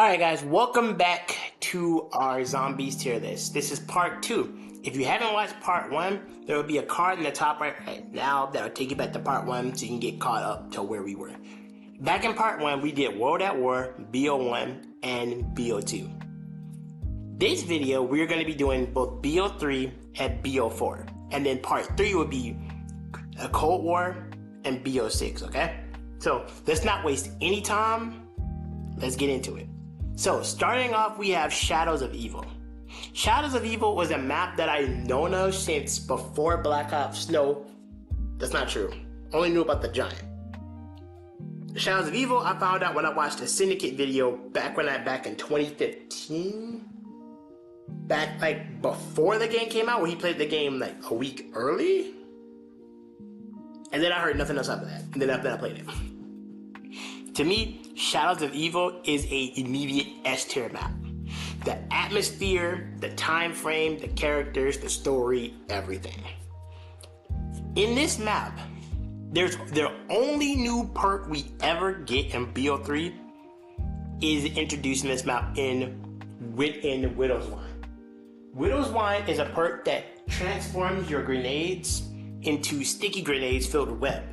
Alright guys, welcome back to our zombies tier list. This is part 2. If you haven't watched part 1, there will be a card in the top right now that will take you back to part 1 so you can get caught up to where we were. Back in part 1, we did World at War, BO1, and BO2. This video, we're going to be doing both BO3 and BO4. And then part 3 will be a Cold War and BO6, okay? So, let's not waste any time. Let's get into it. So, starting off, we have Shadows of Evil. Shadows of Evil was a map that I've known of since before Black Ops. No, that's not true. Only knew about the Giant. Shadows of Evil, I found out when I watched a Syndicate video back in 2015. Back like before the game came out, where he played the game like a week early. And then I heard nothing else after that. And then I played it. To me, Shadows of Evil is a immediate S tier map. The atmosphere, the time frame, the characters, the story, everything. In this map, the only new perk we ever get in BO3 is introduced in this map in Widow's Wine. Widow's Wine is a perk that transforms your grenades into sticky grenades filled with web.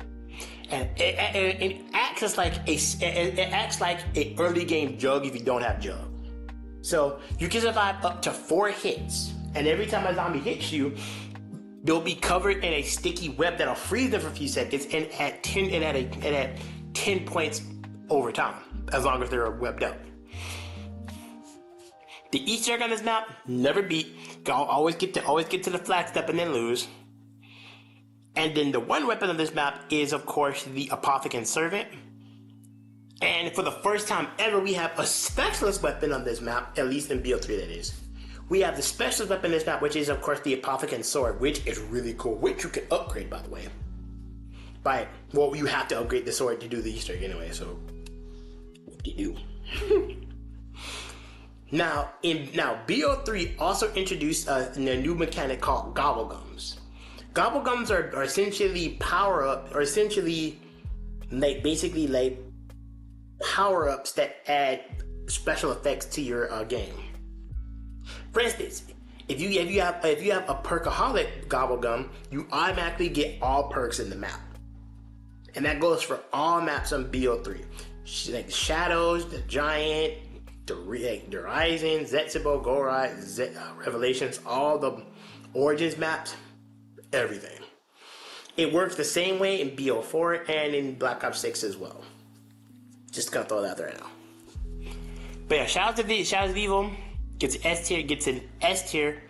And it acts like a early game jug if you don't have jug. So you can survive up to 4 hits, and every time a zombie hits you, they'll be covered in a sticky web that'll freeze them for a few seconds and at 10 points over time, as long as they're webbed up. The Easter egg on this map, never beat. Always get to the flag step and then lose. And then the one weapon on this map is, of course, the Apothecary Servant. And for the first time ever, we have a specialist weapon on this map, at least in BO3 that is. We have the specialist weapon in this map, which is, of course, the Apothecary Sword, which is really cool, which you can upgrade, by the way. Well, you have to upgrade the sword to do the Easter egg anyway, so what do you do? Now, BO3 also introduced a new mechanic called Gobblegums. Gobblegums are essentially power-ups that add special effects to your game. For instance, if you have a perkaholic Gobblegum, you automatically get all perks in the map, and that goes for all maps on BO3, like the Shadows, the Giant, the Rising, Zetsubo, Gorai, Revelations, all the Origins maps. Everything. It works the same way in BO4 and in Black Ops 6 as well. Just gonna throw that out there now. But yeah, Shadows of Evil gets an S tier.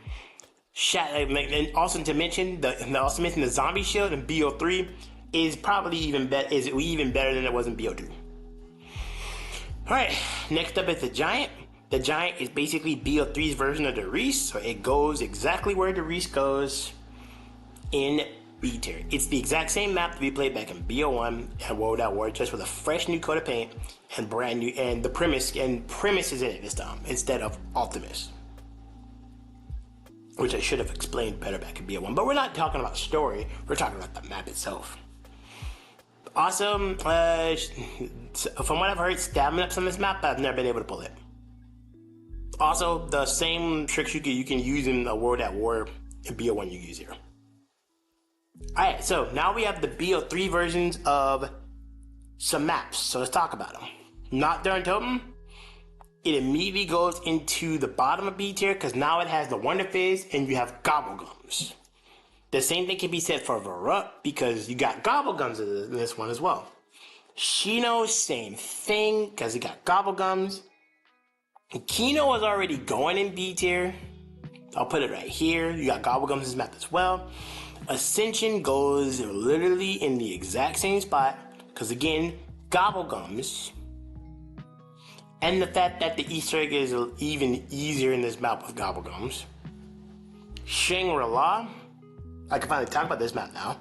And also to mention the zombie shield in BO3 is probably even better than it was in BO2. Alright, next up is the Giant. The Giant is basically BO3's version of the Reese, so it goes exactly where the Reese goes in B tier. It's the exact same map that we played back in BO1 and World at War, just with a fresh new coat of paint and brand new, and the premise is in it this time instead of Optimus, which I should have explained better back in BO1. But we're not talking about story; we're talking about the map itself. Also, from what I've heard, stamina ups on this map, but I've never been able to pull it. Also, the same tricks you can use in the World at War in BO1 you use here. Alright, so now we have the BO3 versions of some maps, so let's talk about them. Not During Totem, it immediately goes into the bottom of B tier because now it has the Wonder Fizz and you have Gobblegums. The same thing can be said for Varut because you got Gobblegums in this one as well. Shino, same thing because you got Gobblegums. Kino is already going in B tier. I'll put it right here. You got Gobblegums in this map as well. Ascension goes literally in the exact same spot because again, Gobblegums, and the fact that the Easter egg is even easier in this map with Gobblegums. Shangri-La, I can finally talk about this map now.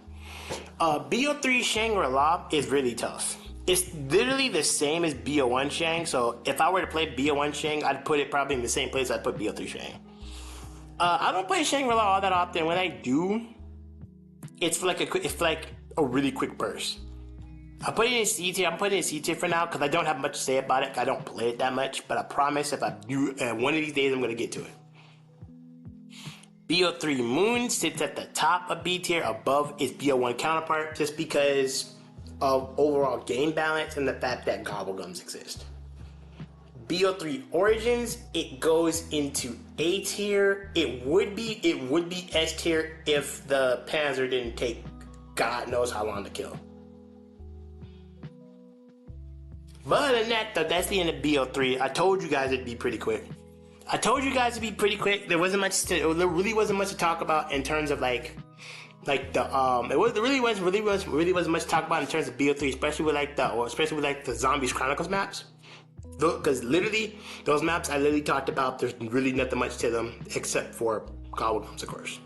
BO3 Shangri-La is really tough. It's literally the same as BO1 Shang, so if I were to play BO1 Shang, I'd put it probably in the same place I'd put BO3 Shang. I don't play Shangri-La all that often. When I do, it's like a really quick burst. I put it in C tier. I'm putting it in C tier for now because I don't have much to say about it. I don't play it that much, but I promise if I do, one of these days I'm gonna get to it. BO3 Moon sits at the top of B tier, above its BO1 counterpart, just because of overall game balance and the fact that Gobblegums exist. BO3 Origins, it goes into A tier. It would be S tier if the Panzer didn't take God knows how long to kill. But other than that, though, that's the end of BO3. I told you guys it'd be pretty quick. There wasn't much. There really wasn't much to talk about in terms of like the It really wasn't much to talk about in terms of BO3, especially with the Zombies Chronicles maps. Because literally, those maps I literally talked about, there's really nothing much to them except for Gobblegums, of course.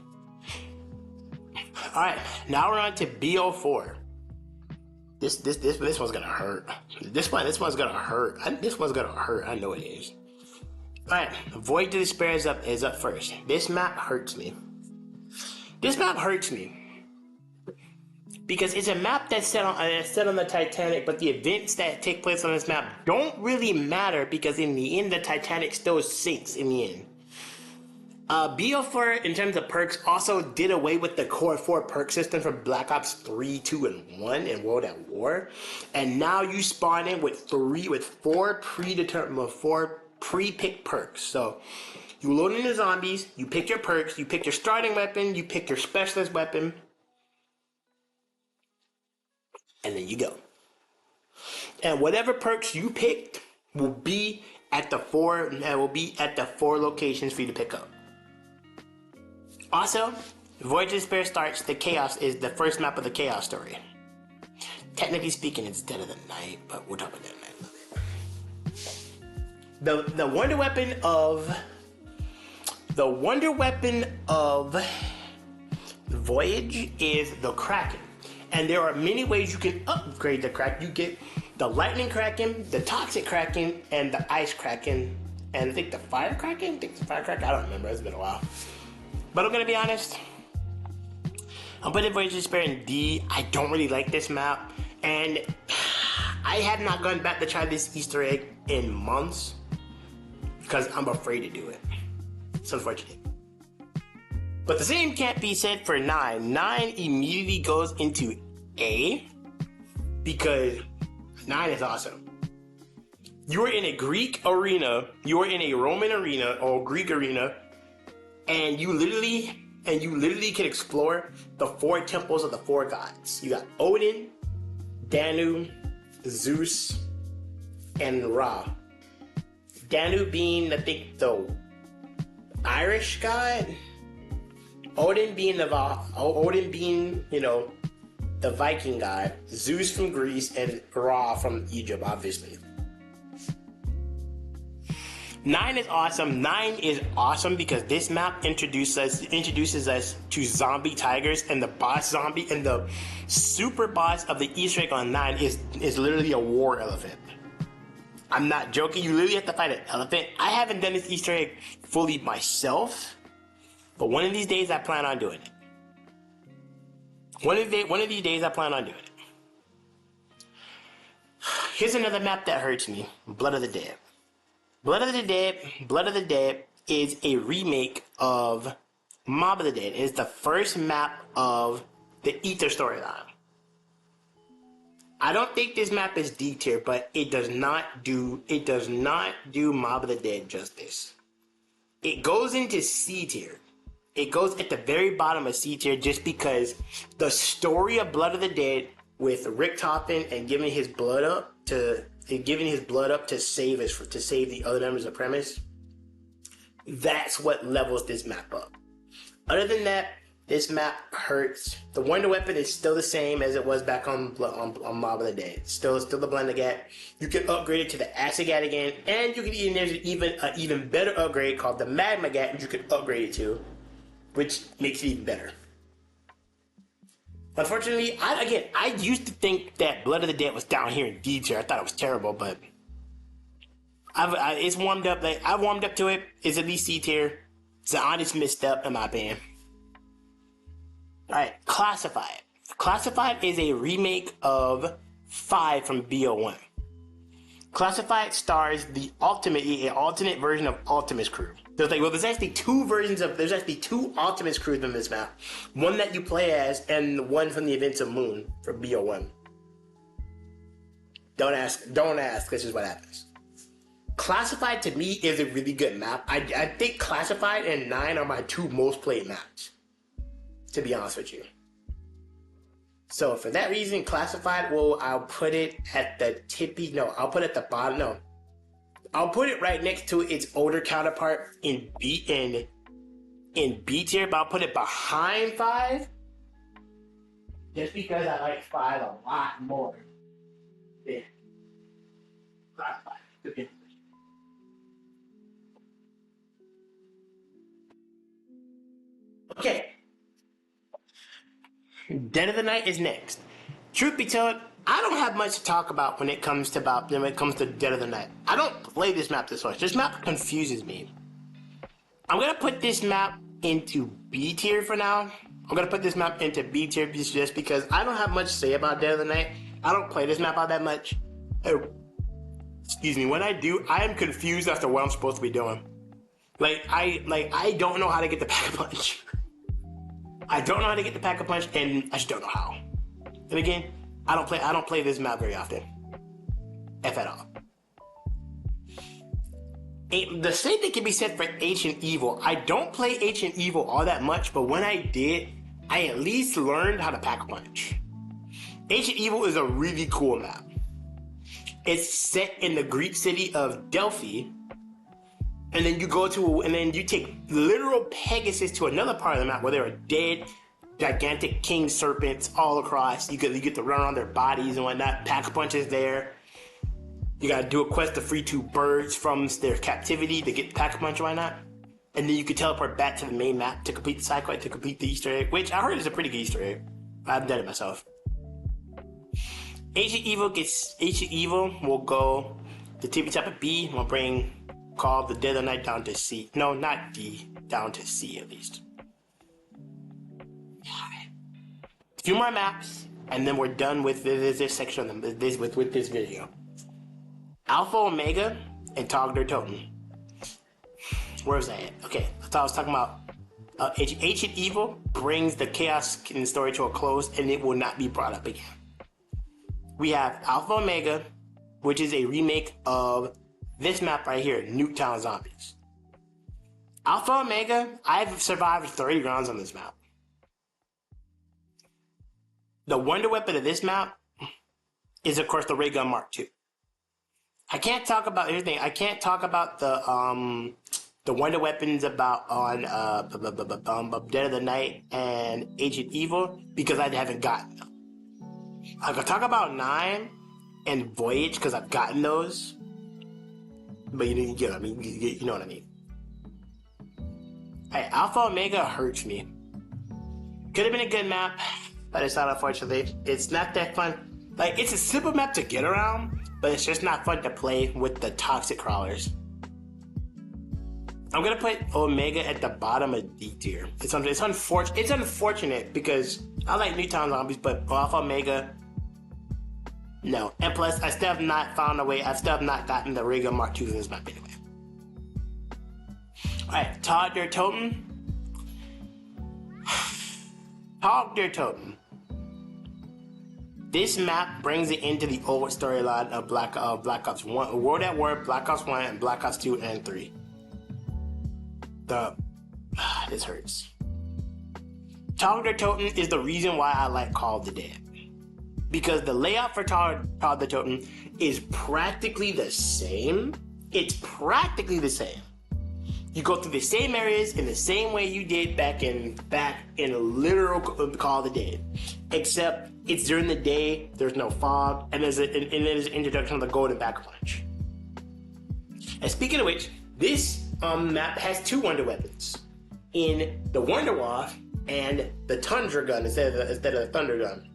Alright, now we're on to BO4. This one's gonna hurt. This one's gonna hurt. This one's gonna hurt. I know it is. Alright, Void to Despair is up first. This map hurts me. Because it's a map that's set on the Titanic, but the events that take place on this map don't really matter because in the end, the Titanic still sinks in the end. BO4, in terms of perks, also did away with the Core 4 perk system from Black Ops 3, 2, and 1 and World at War. And now you spawn in with four pre-picked perks. So you load in the zombies, you pick your perks, you pick your starting weapon, you pick your specialist weapon, and then you go. And whatever perks you picked will be at the four locations for you to pick up. Also, Voyage of Despair starts, the Chaos is the first map of the Chaos story. Technically speaking, it's Dead of the Night, but we'll talk about Dead of the Night a little bit. The wonder weapon of Voyage is the Kraken. And there are many ways you can upgrade the Kraken. You get the Lightning Kraken, the Toxic Kraken, and the Ice Kraken, and I think the Fire Kraken? I don't remember, it's been a while. But I'm gonna be honest, I'm putting Voyage of Despair in D. I don't really like this map, and I have not gone back to try this Easter egg in months, because I'm afraid to do it. It's unfortunate. But the same can't be said for 9. 9 immediately goes into A, because 9 is awesome. You are in a Greek arena, you are in a Roman arena, or Greek arena, and you literally can explore the 4 temples of the 4 gods. You got Odin, Danu, Zeus, and Ra. Danu being, I think, the Irish god. Odin being the Viking god, Zeus from Greece, and Ra from Egypt, obviously. 9 is awesome. 9 is awesome because this map introduces us to zombie tigers, and the boss zombie and the super boss of the Easter egg on 9 is literally a war elephant. I'm not joking. You literally have to fight an elephant. I haven't done this Easter egg fully myself, but one of these days I plan on doing it. One of these days I plan on doing it. Here's another map that hurts me. Blood of the Dead. Blood of the Dead is a remake of Mob of the Dead. It is the first map of the Ether storyline. I don't think this map is D tier, but it does not do Mob of the Dead justice. It goes into C tier. It goes at the very bottom of C tier just because the story of Blood of the Dead with Rick Toppin and giving his blood up to save the other members of Premise. That's what levels this map up. Other than that, this map hurts. The Wonder Weapon is still the same as it was back on Mob of the Dead. Still the Blender Gat. You can upgrade it to the Acid Gat again, and there's an even better upgrade called the Magma Gat, which you can upgrade it to, which makes it even better. Unfortunately, I used to think that Blood of the Dead was down here in D tier. I thought it was terrible, but it's warmed up. I warmed up to it. It's at least C tier. It's an honest misstep in my opinion. All right, Classified. Classified is a remake of 5 from BO1. Classified stars the alternate version of Ultimus Crew. There's actually two Ultimus Crews in this map. One that you play as, and one from the Events of Moon for BO1. Don't ask, this is what happens. Classified to me is a really good map. I think Classified and 9 are my 2 most played maps, to be honest with you. So for that reason, Classified, I'll put it at the I'll put it at the bottom, I'll put it right next to its older counterpart in B tier, but I'll put it behind 5, just because I like 5 a lot more than Classified. Okay. Dead of the Night is next. Truth be told, I don't have much to talk about when it comes to Dead of the Night. I don't play this map this much. This map confuses me. I'm gonna put this map into B tier for now. I'm gonna put this map into B tier just because I don't have much to say about Dead of the Night. I don't play this map all that much. Excuse me. When I do, I am confused as to what I'm supposed to be doing. I don't know how to get the Pack-a-Punch. I don't know how to get the Pack-a-Punch, and I just don't know how. And again, I don't play this map very often, if at all. The same thing can be said for Ancient Evil. I don't play Ancient Evil all that much, but when I did, I at least learned how to Pack-a-Punch. Ancient Evil is a really cool map. It's set in the Greek city of Delphi, and then you take literal Pegasus to another part of the map where there are dead, gigantic king serpents all across. You get to run around their bodies and whatnot. Pack-a-Punch is there. You gotta do a quest to free 2 birds from their captivity to get Pack-a-Punch and whatnot. And then you can teleport back to the main map to complete the side quest, to complete the Easter egg, which I heard is a pretty good Easter egg. I haven't done it myself. Ancient Evil will go to tippy-top of B. We'll bring Call the Dead of Night down to C. No, not D. Down to C at least. A few more maps, and then we're done with this section with this video. Alpha Omega and Togder Totem. Where's that at? Okay, that's what I was talking about. Ancient Evil brings the Chaos in the story to a close, and it will not be brought up again. We have Alpha Omega, which is a remake of this map right here, Nuketown Zombies. Alpha Omega, I've survived 30 rounds on this map. The wonder weapon of this map is, of course, the Ray Gun Mark II. I can't talk about everything. I can't talk about the wonder weapons on Dead of the Night and Ancient Evil because I haven't gotten them. I could talk about 9 and Voyage because I've gotten those, but you know what I mean. You know what I mean. Alright, Alpha Omega hurts me. Could have been a good map, but it's not, unfortunately. It's not that fun. Like, it's a simple map to get around, but it's just not fun to play with the toxic crawlers. I'm gonna put Omega at the bottom of D tier. It's unfortunate because I like Nuketown Zombies, but Alpha Omega, no. And plus, I still have not found a way. I still have not gotten the Ray Gun Mark II in this map anyway. Alright, Togder Totem. Togder Totem. This map brings it into the old storyline of Black Ops 1, World at War, Black Ops 1, and Black Ops 2 and 3. This hurts. Togder Totem is the reason why I like Call of the Dead. Because the layout for Togder Totem is practically the same. It's practically the same. You go through the same areas in the same way you did back in a literal Call of the Dead. Except it's during the day, there's no fog, and there's an introduction of the Golden Pack-a-Punch. And speaking of which, this map has 2 wonder weapons in the Wonder Waff and the Tundra Gun instead of the Thunder Gun.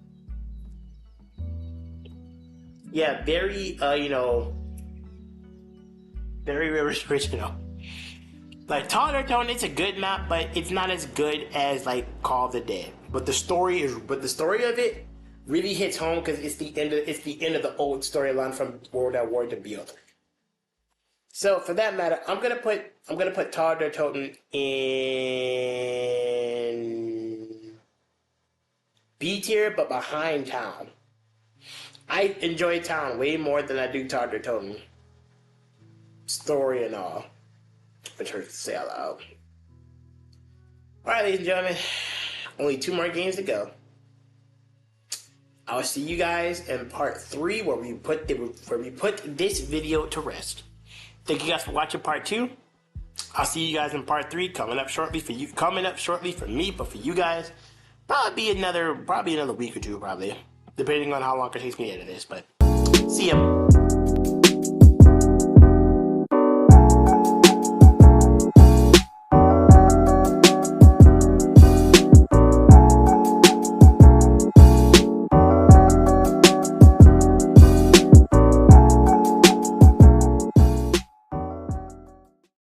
Yeah, very original. Like Togder Totem, it's a good map, but it's not as good as like Call of the Dead. But the story of it really hits home because it's the end of the old storyline from World at War to Build. So for that matter, I'm gonna put Todd der Toten in B tier, but behind Town. I enjoy Town way more than I do Todd der Toten. Story and all, which hurts to say out loud. Alright, ladies and gentlemen, only 2 more games to go. I'll see you guys in part 3 where we put this video to rest. Thank you guys for watching part 2. I'll see you guys in part 3 coming up shortly for you. Coming up shortly for me, but for you guys, probably another week or 2, probably, depending on how long it takes me to edit this. But see ya.